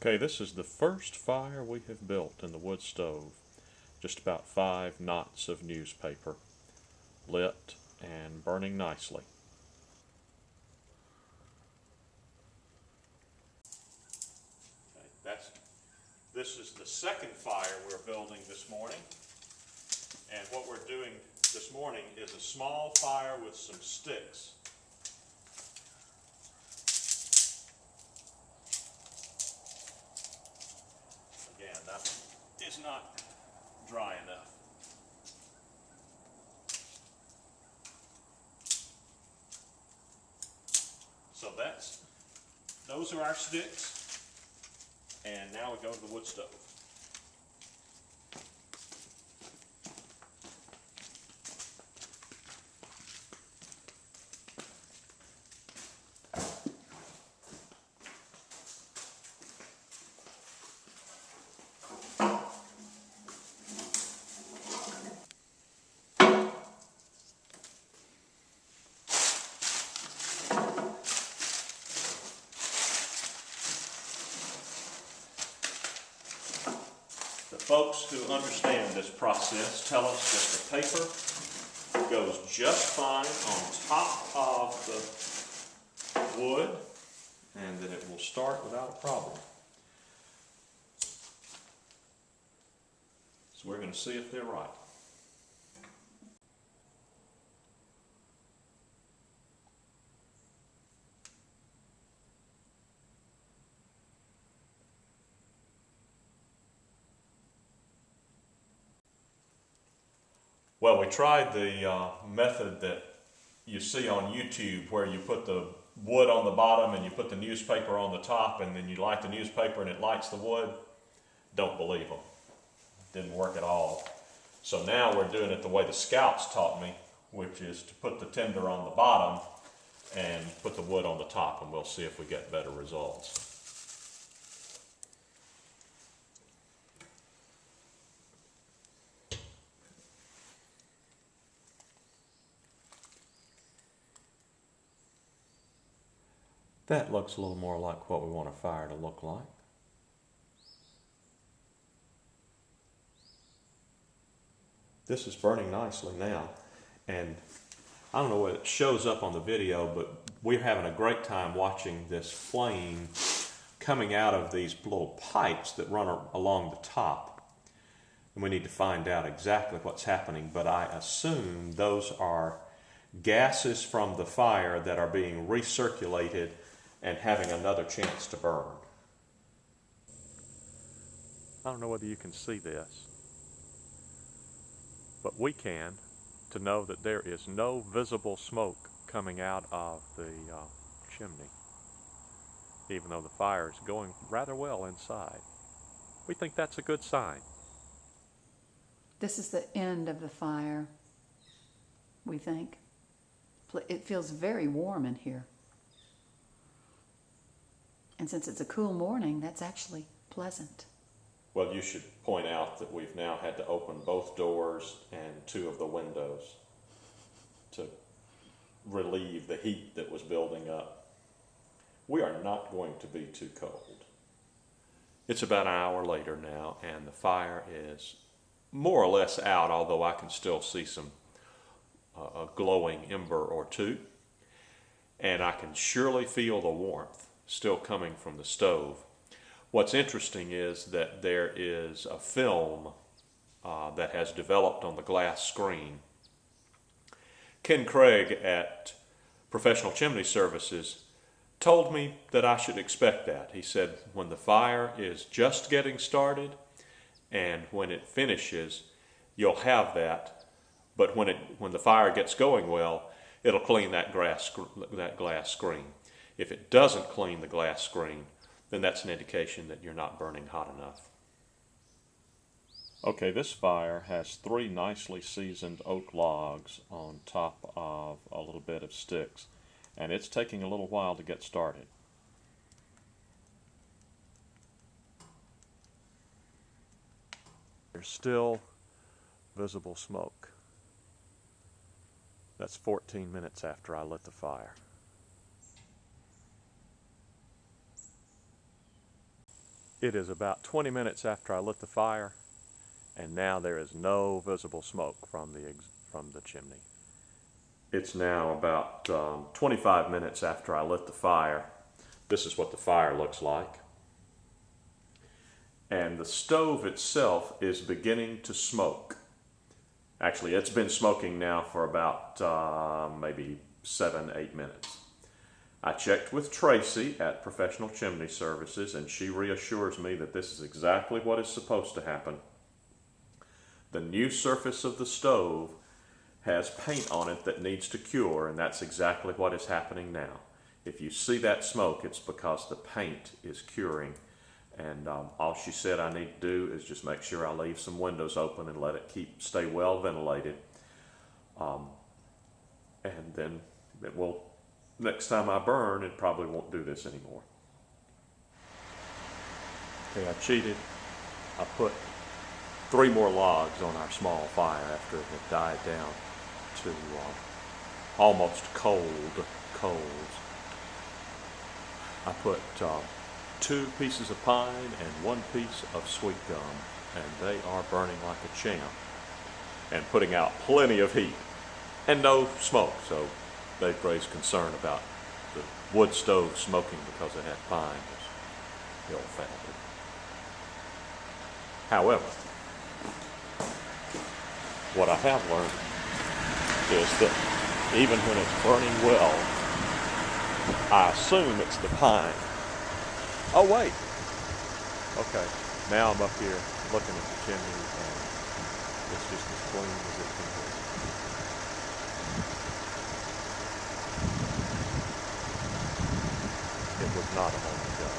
Okay, this is the first fire we have built in the wood stove. Just about 5 knots of newspaper, lit and burning nicely. Okay, this is the second fire we're building this morning. And what we're doing this morning is a small fire with some sticks. Again, that is not dry enough. So those are our sticks, and now we go to the wood stove. The folks who understand this process tell us that the paper goes just fine on top of the wood and that it will start without a problem. So we're going to see if they're right. Well, we tried the method that you see on YouTube where you put the wood on the bottom and you put the newspaper on the top and then you light the newspaper and it lights the wood. Don't believe them. Didn't work at all. So now we're doing it the way the scouts taught me, which is to put the tinder on the bottom and put the wood on the top, and we'll see if we get better results. That looks a little more like what we want a fire to look like. This is burning nicely now, and I don't know what it shows up on the video, but we're having a great time watching this flame coming out of these little pipes that run along the top. And we need to find out exactly what's happening, but I assume those are gases from the fire that are being recirculated and having another chance to burn. I don't know whether you can see this, but we can, to know that there is no visible smoke coming out of the chimney, even though the fire is going rather well inside. We think that's a good sign. This is the end of the fire, we think. It feels very warm in here. And since it's a cool morning, that's actually pleasant. Well, you should point out that we've now had to open both doors and 2 of the windows to relieve the heat that was building up. We are not going to be too cold. It's about an hour later now, and the fire is more or less out, although I can still see some a glowing ember or 2. And I can surely feel the warmth still coming from the stove. What's interesting is that there is a film that has developed on the glass screen. Ken Craig at Professional Chimney Services told me that I should expect that. He said when the fire is just getting started and when it finishes, you'll have that, but when the fire gets going well, it'll clean that glass screen. If it doesn't clean the glass screen, then that's an indication that you're not burning hot enough. Okay, this fire has 3 nicely seasoned oak logs on top of a little bit of sticks, and it's taking a little while to get started. There's still visible smoke. That's 14 minutes after I lit the fire. It is about 20 minutes after I lit the fire, and now there is no visible smoke from the chimney. It's now about 25 minutes after I lit the fire. This is what the fire looks like. And the stove itself is beginning to smoke. Actually, it's been smoking now for about maybe 7-8 minutes. I checked with Tracy at Professional Chimney Services, and she reassures me that this is exactly what is supposed to happen. The new surface of the stove has paint on it that needs to cure, and that's exactly what is happening now. If you see that smoke, it's because the paint is curing. And all she said I need to do is just make sure I leave some windows open and let it stay well ventilated. And then it will, next time I burn, it probably won't do this anymore. Okay, I cheated. I put 3 more logs on our small fire after it had died down to almost cold coals. I put 2 pieces of pine and 1 piece of sweet gum, and they are burning like a champ and putting out plenty of heat and no smoke. So they've raised concern about the wood stove smoking because it had pine was ill-founded. However, what I have learned is that even when it's burning well, I assume it's the pine. Oh wait, okay, now I'm up here looking at the chimney and it's just as clean as it can be. It was not a moment ago.